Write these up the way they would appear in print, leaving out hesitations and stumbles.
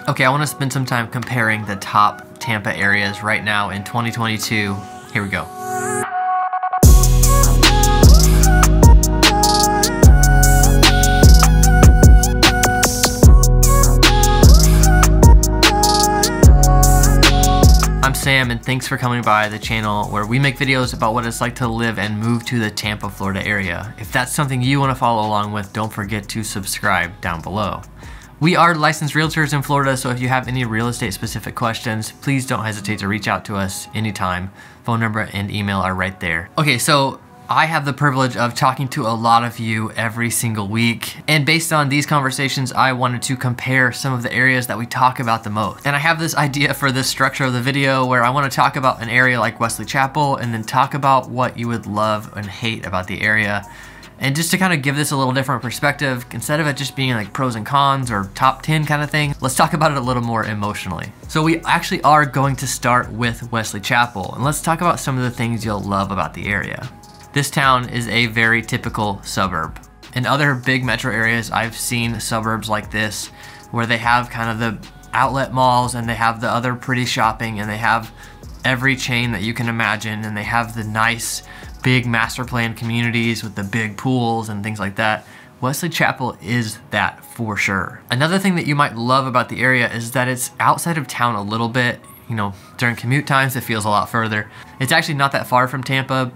Okay, I want to spend some time comparing the top Tampa areas right now in 2022. Here we go. I'm Sam, and thanks for coming by the channel where we make videos about what it's like to live and move to the Tampa, Florida area. If that's something you want to follow along with, don't forget to subscribe down below. We are licensed realtors in Florida, so if you have any real estate specific questions, please don't hesitate to reach out to us anytime. Phone number and email are right there. Okay, so I have the privilege of talking to a lot of you every single week. And based on these conversations, I wanted to compare some of the areas that we talk about the most. And I have this idea for this structure of the video where I want to talk about an area like Wesley Chapel and then talk about what you would love and hate about the area. And just to kind of give this a little different perspective, instead of it just being like pros and cons or top 10 kind of thing, let's talk about it a little more emotionally. So we actually are going to start with Wesley Chapel, and let's talk about some of the things you'll love about the area. This town is a very typical suburb. In other big metro areas, I've seen suburbs like this where they have kind of the outlet malls and they have the other pretty shopping and they have every chain that you can imagine and they have the nice big master plan communities with the big pools and things like that. Wesley Chapel is that for sure. Another thing that you might love about the area is that it's outside of town a little bit. You know, during commute times, it feels a lot further. It's actually not that far from Tampa,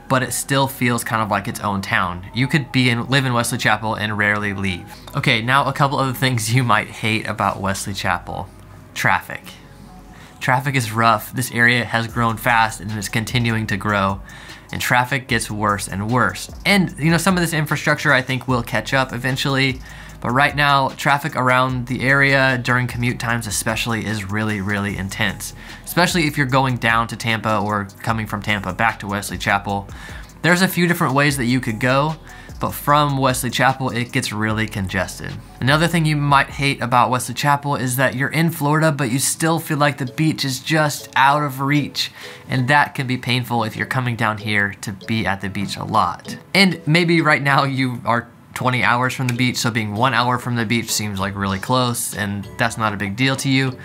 but it still feels kind of like its own town. You could live in Wesley Chapel and rarely leave. Okay, now a couple other things you might hate about Wesley Chapel. Traffic. Traffic is rough. This area has grown fast and is continuing to grow, and traffic gets worse and worse. And you know, some of this infrastructure I think will catch up eventually, but right now traffic around the area during commute times especially is really, really intense. Especially if you're going down to Tampa or coming from Tampa back to Wesley Chapel. There's a few different ways that you could go, but from Wesley Chapel, it gets really congested. Another thing you might hate about Wesley Chapel is that you're in Florida, but you still feel like the beach is just out of reach. And that can be painful if you're coming down here to be at the beach a lot. And maybe right now you are 20 hours from the beach, so being 1 hour from the beach seems like really close, and that's not a big deal to you.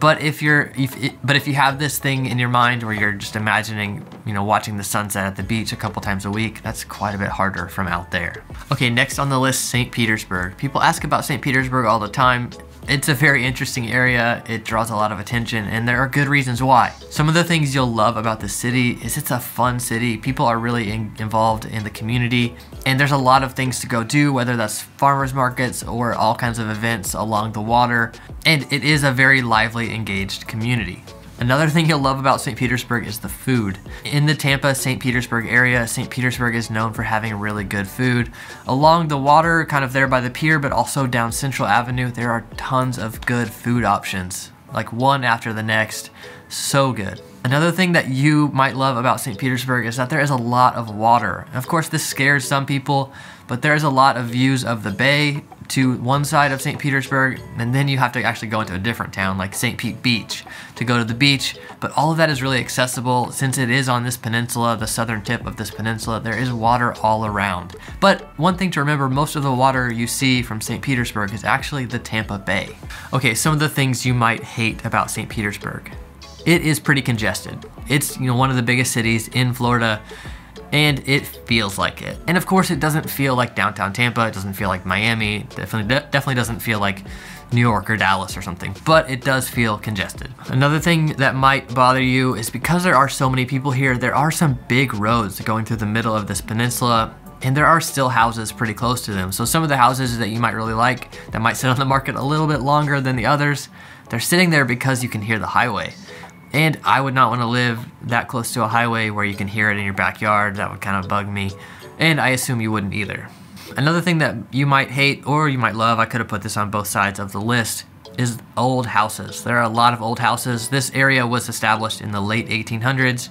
But if you have this thing in your mind where you're just imagining, you know, watching the sunset at the beach a couple times a week, that's quite a bit harder from out there. Okay, next on the list, St. Petersburg. People ask about St. Petersburg all the time. It's a very interesting area. It draws a lot of attention, and there are good reasons why. Some of the things you'll love about the city is it's a fun city. People are really involved in the community, and there's a lot of things to go do, whether that's farmers markets or all kinds of events along the water, and it is a very lively, engaged community. Another thing you'll love about St. Petersburg is the food. In the Tampa, St. Petersburg area, St. Petersburg is known for having really good food. Along the water, kind of there by the pier, but also down Central Avenue, there are tons of good food options, like one after the next. So good. Another thing that you might love about St. Petersburg is that there is a lot of water. Of course, this scares some people, but there's a lot of views of the bay to one side of St. Petersburg, and then you have to actually go into a different town like St. Pete Beach to go to the beach. But all of that is really accessible since it is on this peninsula, the southern tip of this peninsula. There is water all around. But one thing to remember, most of the water you see from St. Petersburg is actually the Tampa Bay. Okay, some of the things you might hate about St. Petersburg. It is pretty congested. It's, you know, one of the biggest cities in Florida, and it feels like it. And of course, it doesn't feel like downtown Tampa. It doesn't feel like Miami. Definitely doesn't feel like New York or Dallas or something, but it does feel congested. Another thing that might bother you is because there are so many people here, there are some big roads going through the middle of this peninsula, and there are still houses pretty close to them. So some of the houses that you might really like, that might sit on the market a little bit longer than the others, they're sitting there because you can hear the highway. And I would not want to live that close to a highway where you can hear it in your backyard. That would kind of bug me. And I assume you wouldn't either. Another thing that you might hate or you might love, I could have put this on both sides of the list, is old houses. There are a lot of old houses. This area was established in the late 1800s,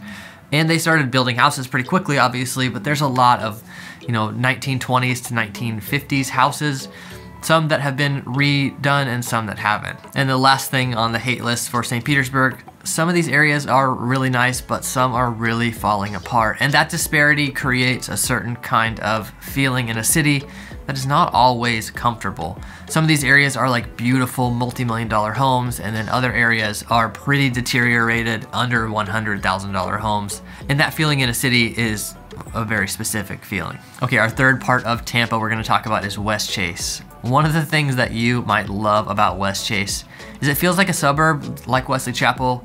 and they started building houses pretty quickly, obviously, but there's a lot of, you know, 1920s to 1950s houses. Some that have been redone and some that haven't. And the last thing on the hate list for St. Petersburg, some of these areas are really nice, but some are really falling apart. And that disparity creates a certain kind of feeling in a city that is not always comfortable. Some of these areas are like beautiful multi-million-dollar homes, and then other areas are pretty deteriorated under $100,000 homes. And that feeling in a city is a very specific feeling. Okay, our third part of Tampa we're going to talk about is Westchase. One of the things that you might love about Westchase is it feels like a suburb like Wesley Chapel,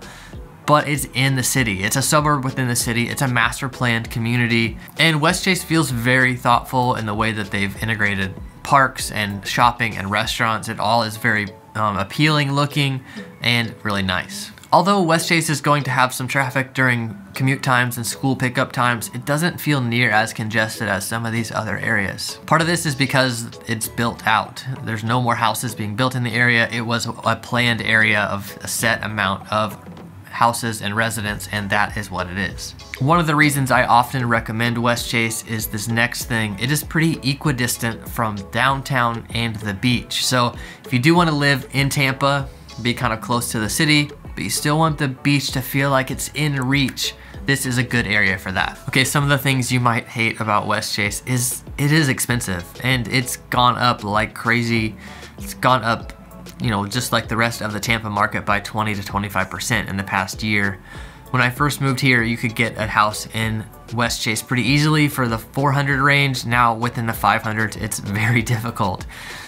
but it's in the city. It's a suburb within the city. It's a master planned community. And Westchase feels very thoughtful in the way that they've integrated parks and shopping and restaurants. It all is very appealing looking and really nice. Although Westchase is going to have some traffic during commute times and school pickup times, it doesn't feel near as congested as some of these other areas. Part of this is because it's built out. There's no more houses being built in the area. It was a planned area of a set amount of houses and residents, and that is what it is. One of the reasons I often recommend Westchase is this next thing. It is pretty equidistant from downtown and the beach. So if you do want to live in Tampa, be kind of close to the city, but you still want the beach to feel like it's in reach, this is a good area for that. Okay, some of the things you might hate about Westchase is it is expensive, and it's gone up like crazy. It's gone up, you know, just like the rest of the Tampa market by 20 to 25% in the past year. When I first moved here, you could get a house in Westchase pretty easily for the 400 range. Now within the 500s, it's very difficult.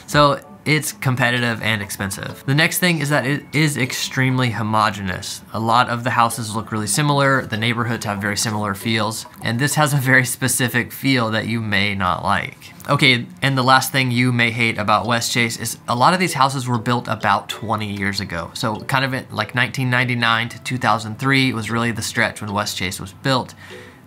So it's competitive and expensive. The next thing is that it is extremely homogeneous. A lot of the houses look really similar. The neighborhoods have very similar feels, and this has a very specific feel that you may not like. Okay, and the last thing you may hate about Westchase is a lot of these houses were built about 20 years ago. So kind of like 1999 to 2003 was really the stretch when Westchase was built.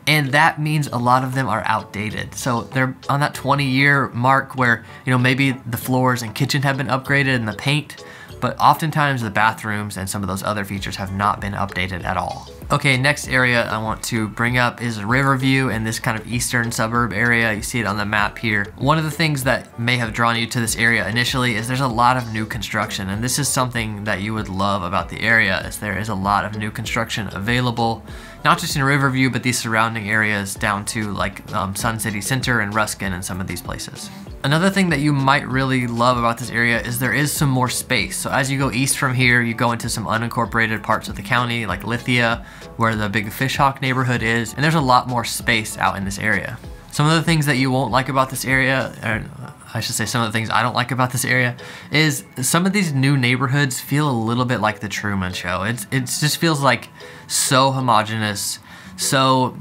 And that means a lot of them are outdated. So they're on that 20-year mark where, you know, maybe the floors and kitchen have been upgraded and the paint, but oftentimes the bathrooms and some of those other features have not been updated at all. Okay, next area I want to bring up is Riverview in this kind of eastern suburb area. You see it on the map here. One of the things that may have drawn you to this area initially is there's a lot of new construction, and this is something that you would love about the area, is there is a lot of new construction available, not just in Riverview, but these surrounding areas down to like Sun City Center and Ruskin and some of these places. Another thing that you might really love about this area is there is some more space. So as you go east from here, you go into some unincorporated parts of the county like Lithia, where the big Fishhawk neighborhood is, and there's a lot more space out in this area. Some of the things that you won't like about this area, or I should say some of the things I don't like about this area, is some of these new neighborhoods feel a little bit like the Truman Show. It just feels like so homogeneous, so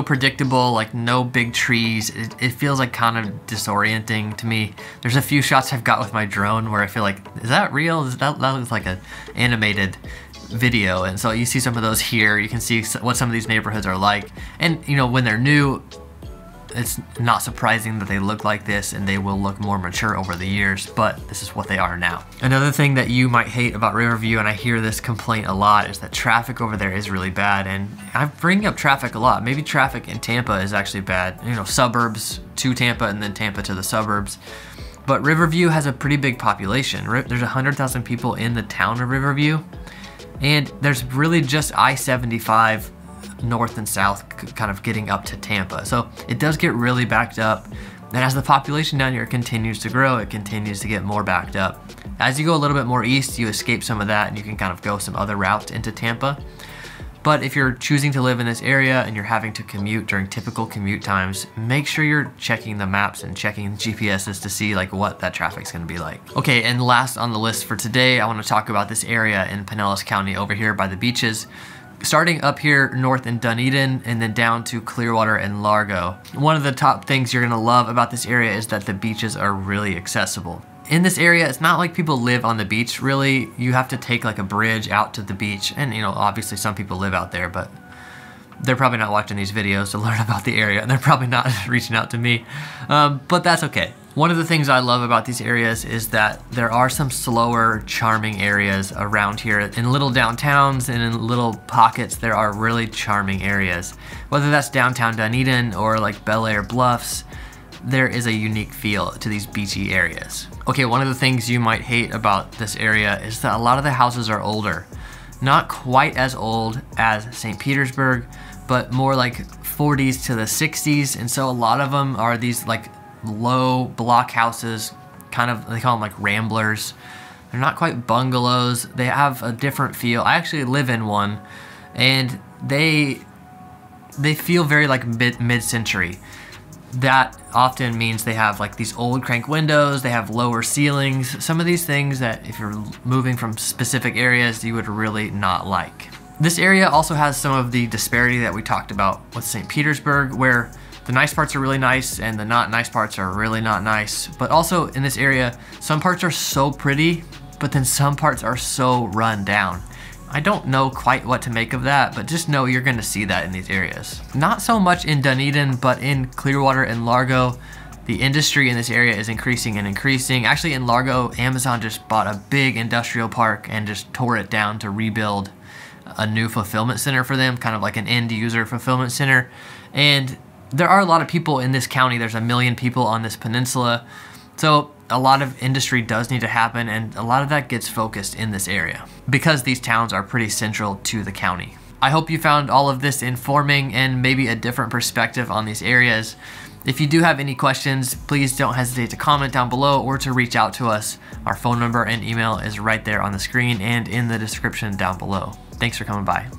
predictable, like no big trees. It feels like kind of disorienting to me. There's a few shots I've got with my drone where I feel like, is that real? That looks like an animated video. And so you see some of those here. You can see what some of these neighborhoods are like. And you know, when they're new, it's not surprising that they look like this, and they will look more mature over the years, but this is what they are now. Another thing that you might hate about Riverview, and I hear this complaint a lot, is that traffic over there is really bad. And I'm bringing up traffic a lot. Maybe traffic in Tampa is actually bad. You know, suburbs to Tampa and then Tampa to the suburbs. But Riverview has a pretty big population. There's 100,000 people in the town of Riverview, and there's really just I-75 north and south kind of getting up to Tampa. So it does get really backed up. And as the population down here continues to grow, it continues to get more backed up. As you go a little bit more east, you escape some of that and you can kind of go some other routes into Tampa. But if you're choosing to live in this area and you're having to commute during typical commute times, make sure you're checking the maps and checking GPSs to see like what that traffic's gonna be like. Okay, and last on the list for today, I wanna talk about this area in Pinellas County over here by the beaches. Starting up here north in Dunedin and then down to Clearwater and Largo. One of the top things you're gonna love about this area is that the beaches are really accessible. In this area, it's not like people live on the beach, really. You have to take like a bridge out to the beach, and you know, obviously some people live out there, but they're probably not watching these videos to learn about the area, and they're probably not reaching out to me, but that's okay. One of the things I love about these areas is that there are some slower, charming areas around here. In little downtowns and in little pockets, there are really charming areas. Whether that's downtown Dunedin or like Bel Air Bluffs, there is a unique feel to these beachy areas. Okay, one of the things you might hate about this area is that a lot of the houses are older. Not quite as old as St. Petersburg, but more like 40s to the 60s. And so a lot of them are these like low block houses, kind of, they call them like ramblers. They're not quite bungalows. They have a different feel. I actually live in one, and they feel very like mid-century. That often means they have like these old crank windows, they have lower ceilings, some of these things that if you're moving from specific areas, you would really not like. This area also has some of the disparity that we talked about with St. Petersburg, where the nice parts are really nice and the not nice parts are really not nice. But also in this area, some parts are so pretty, but then some parts are so run down. I don't know quite what to make of that, but just know you're gonna see that in these areas. Not so much in Dunedin, but in Clearwater and Largo, the industry in this area is increasing and increasing. Actually in Largo, Amazon just bought a big industrial park and just tore it down to rebuild a new fulfillment center for them, kind of like an end user fulfillment center. And there are a lot of people in this county. There's 1 million people on this peninsula. So a lot of industry does need to happen, and a lot of that gets focused in this area because these towns are pretty central to the county. I hope you found all of this informing and maybe a different perspective on these areas. If you do have any questions, please don't hesitate to comment down below or to reach out to us. Our phone number and email is right there on the screen and in the description down below. Thanks for coming by.